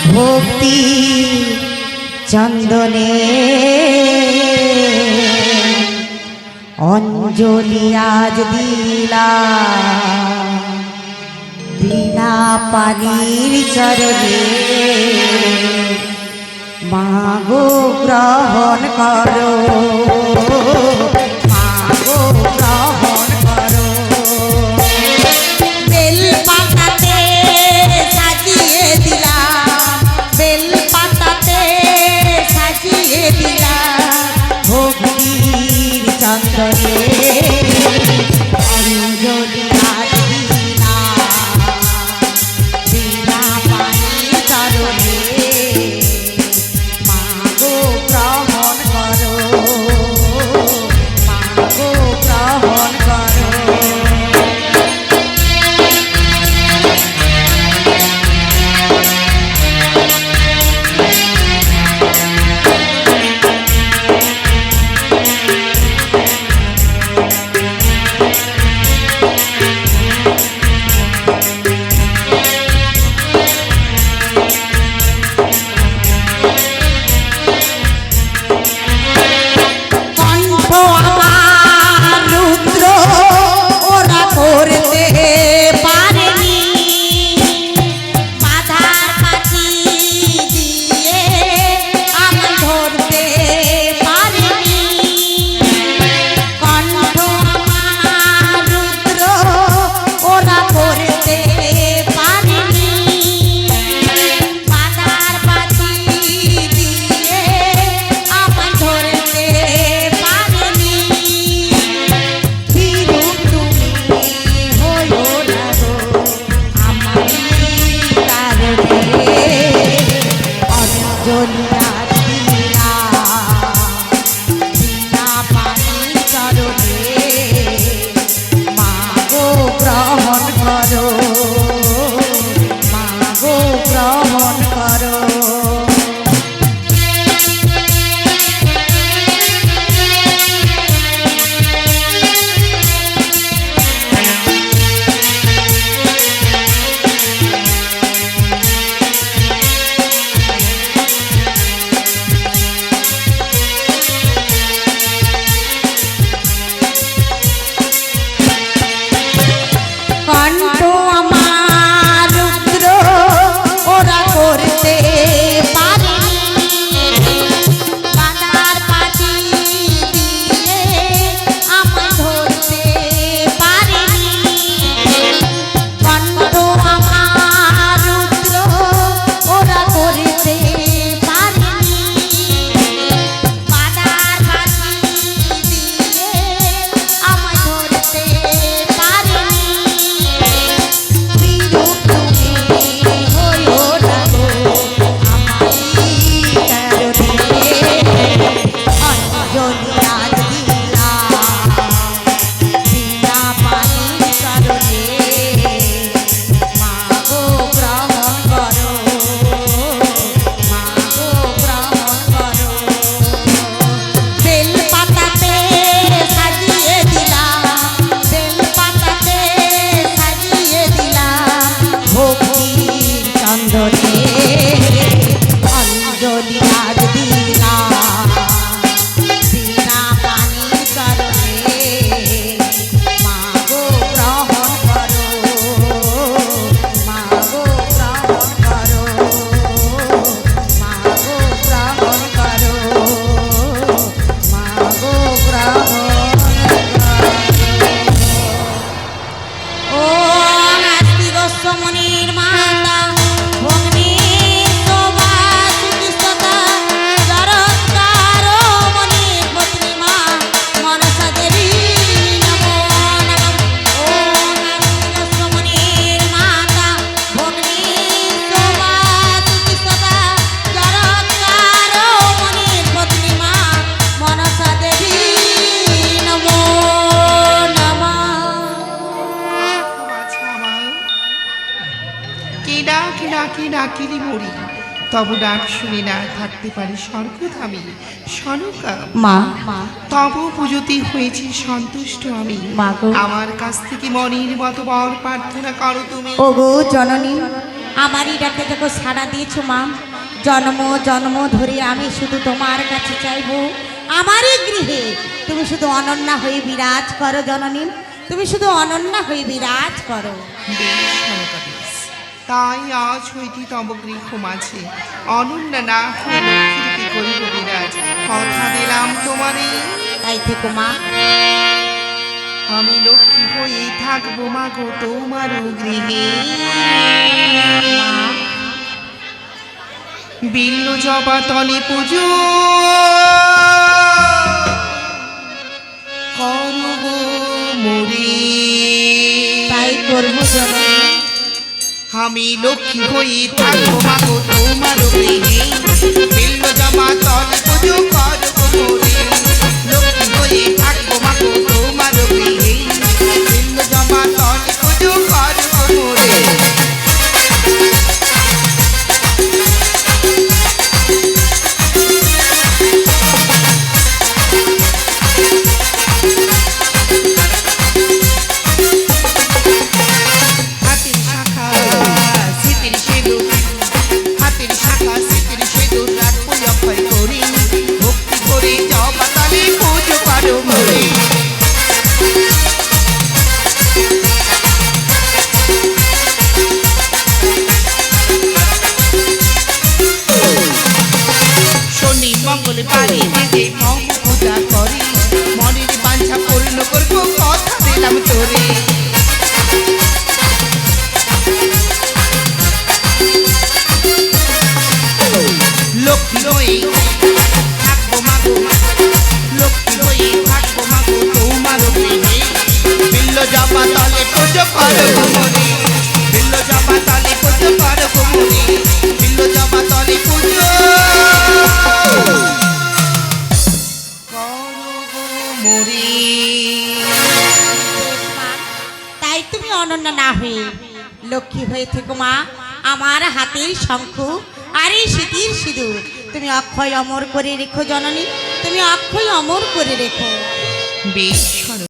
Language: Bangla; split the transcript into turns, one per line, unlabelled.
ভক্তি চন্দনে অঞ্জলি আজ দিলা বিনা পানির চরণে মাগো গ্রহণ করো মাগো গ্রহণ করো বেল পাতাতে সাজিয়ে দিলাম বেল পাতাতে সাজিয়ে দিলাম ভক্তির চন্দনে অঞ্জলি আজ দিলাম বিনা পানির চরণে মাগো গ্রহণ করো মাগো গ্রহণ করো
ডাকিলি মরি তব ডাক শুনে না থাকতে পারি স্বর্গধামী সনকা
মা
তব পুজোতে হয়েছি সন্তুষ্ট আমি আমার কাছ থেকে মনের মতো বর প্রার্থনা করো তুমি।
ওগো জননী আমারই ডাকে যখন সাড়া দিয়েছো মা, জন্ম জন্ম ধরে আমি শুধু তোমার কাছে চাইবো, আমারই গৃহে তুমি শুধু অনন্যা হয়ে বিরাজ করো জননী, তুমি শুধু অনন্যা হয়ে বিরাজ করো।
বেশ সনকা বেশ। তাই আজ হইতে তব গৃহ মাঝে অনন্যা না হয়ে লক্ষ্মীরূপে করিব বিরাজ। কথা দিলাম তোমারে,
তাই থেকো মা।
আমি লক্ষ্মী হয়ে থাকবো মাগো তোমার গৃহে। বিল্ল জবা তলে পুজো করব মোরে,
তাই করবো জননী।
আমি লক্ষ্মী হয়ে থাকবো মাগো তোমার গৃহে। বিল্ল জবা তলে পুজো করব মোরে, লক্ষ্মী হয়ে থাকবো মাগো তোমার গৃহে। বিল্ল জবা তলে পুজো করব মোরে। হাতের শাখা স্মৃতির সেতু, হাতের শাখা স্মৃতির সেতু রাখবো অক্ষয় করি, ভক্তি করে জবা তলে পুজো করো মোরে। শনি মঙ্গল পারি যে মম পূজা করি, মনের বাঞ্ছা পূর্ণ করবো কথা দিলাম তোরে। লক্ষ্মী হয়ে থাকবো মাগো, লক্ষ্মী হয়ে থাকবো মাগো তোমার গৃহে। বিল্ল জবা তলে পুজো করবো মোরে, বিল্ল জবা তলে পুজো করবো মোরে, বিল্ল জবা তলে পুজো করবো মোরে।
বেশ মা, তাই তুমি অনন্যা না হয়ে লক্ষ্মী হয়ে থেকো মা। আমার হাতের শঙ্খ আর এই স্মৃতির সিঁদুর তুমি অক্ষয় অমর করে রেখো জননী, তুমি অক্ষয় অমর করে রেখো।
বেশ